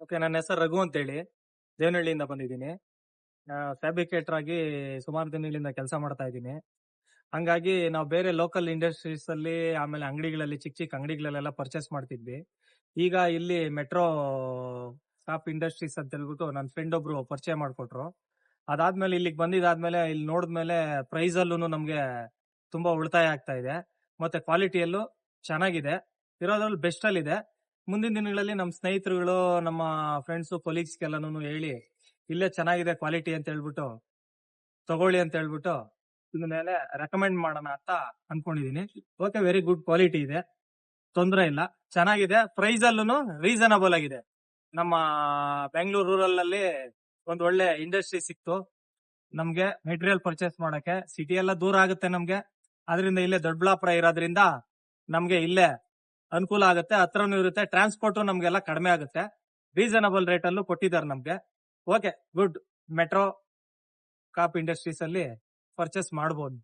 Okay, ನನ್ನ ಹೆಸರು ರಘು ಅಂತೇಳಿ ದೇವನಹಳ್ಳಿಯಿಂದ ಬಂದಿದ್ದೀನಿ. ಫ್ಯಾಬ್ರಿಕೇಟರ್ ಆಗಿ ಸುಮಾರು ದಿನಗಳಿಂದ ಕೆಲಸ ಮಾಡ್ತಾ ಇದ್ದೀನಿ. ಹಂಗಾಗಿ ನಾವು ಬೇರೆ ಲೋಕಲ್ ಇಂಡಸ್ಟ್ರೀಸ್ ಅಲ್ಲಿ ಆಮೇಲೆ ಅಂಗಡಿಗಳಲ್ಲಿ ಚಿಕ್ಕ ಚಿಕ್ಕ ಅಂಗಡಿಗಳಲ್ಲೆಲ್ಲ ಪರ್ಚೇಸ್ ಮಾಡ್ತಿದ್ವಿ. ಈಗ ಇಲ್ಲಿ ಮೆಟ್ರೋ ಶಾಪ್ ಇಂಡಸ್ಟ್ರೀಸ್ ಅಂತ ಹೇಳ್ಬಿಟ್ಟು ನನ್ನ ಫ್ರೆಂಡ್ ಒಬ್ರು ಪರಿಚಯ ಮಾಡ್ಕೊಟ್ರು. ಅದಾದ್ಮೇಲೆ ಇಲ್ಲಿಗೆ ಬಂದಿದ್ದಾದ್ಮೇಲೆ ಇಲ್ಲಿ ನೋಡಿದ್ಮೇಲೆ ಪ್ರೈಸ್ ಅಲ್ಲೂ ನಮ್ಗೆ ತುಂಬಾ ಉಳಿತಾಯ ಆಗ್ತಾ ಇದೆ. ಮತ್ತೆ ಕ್ವಾಲಿಟಿಯಲ್ಲೂ ಚೆನ್ನಾಗಿದೆ, ಇರೋದ್ರಲ್ಲಿ ಬೆಸ್ಟ್ ಅಲ್ಲಿ ಇದೆ. ಮುಂದಿನ ದಿನಗಳಲ್ಲಿ ನಮ್ಮ ಸ್ನೇಹಿತರುಗಳು, ನಮ್ಮ ಫ್ರೆಂಡ್ಸ್, ಕೊಲೀಗ್ಸ್ಗೆಲ್ಲನೂ ಹೇಳಿ ಇಲ್ಲೇ ಚೆನ್ನಾಗಿದೆ ಕ್ವಾಲಿಟಿ ಅಂತ ಹೇಳ್ಬಿಟ್ಟು ತಗೊಳ್ಳಿ ಅಂತ ಹೇಳ್ಬಿಟ್ಟು ಇದ್ರ ಮೇಲೆ ರೆಕಮೆಂಡ್ ಮಾಡೋಣ ಅಂತ ಅನ್ಕೊಂಡಿದೀನಿ. ಓಕೆ, ವೆರಿ ಗುಡ್ ಕ್ವಾಲಿಟಿ ಇದೆ, ತೊಂದರೆ ಇಲ್ಲ, ಚೆನ್ನಾಗಿದೆ. ಪ್ರೈಸ್ ಅಲ್ಲೂ ರೀಸನಬಲ್ ಆಗಿದೆ. ನಮ್ಮ ಬೆಂಗಳೂರು ರೂರಲ್ ಅಲ್ಲಿ ಒಂದ್ ಒಳ್ಳೆ ಇಂಡಸ್ಟ್ರಿ ಸಿಕ್ತು ನಮ್ಗೆ ಮೆಟೀರಿಯಲ್ ಪರ್ಚೇಸ್ ಮಾಡಕ್ಕೆ. ಸಿಟಿ ಎಲ್ಲ ದೂರ ಆಗುತ್ತೆ ನಮ್ಗೆ, ಅದರಿಂದ ಇಲ್ಲೇ ದೊಡ್ಡಬಳ್ಳಾಪುರ ಇರೋದ್ರಿಂದ ನಮ್ಗೆ ಇಲ್ಲೇ ಅನುಕೂಲ ಆಗುತ್ತೆ, ಹತ್ರನೂ ಇರುತ್ತೆ, ಟ್ರಾನ್ಸ್ಪೋರ್ಟ್ ನಮ್ಗೆಲ್ಲ ಕಡಿಮೆ ಆಗುತ್ತೆ, ರೀಸನಬಲ್ ರೇಟ್ ಅಲ್ಲೂ ಕೊಟ್ಟಿದ್ದಾರೆ ನಮ್ಗೆ. Okay, good. ಮೆಟ್ರೋ ಕಾಪ್ ಇಂಡಸ್ಟ್ರೀಸ್ ಅಲ್ಲಿ ಪರ್ಚೇಸ್ ಮಾಡಬಹುದು.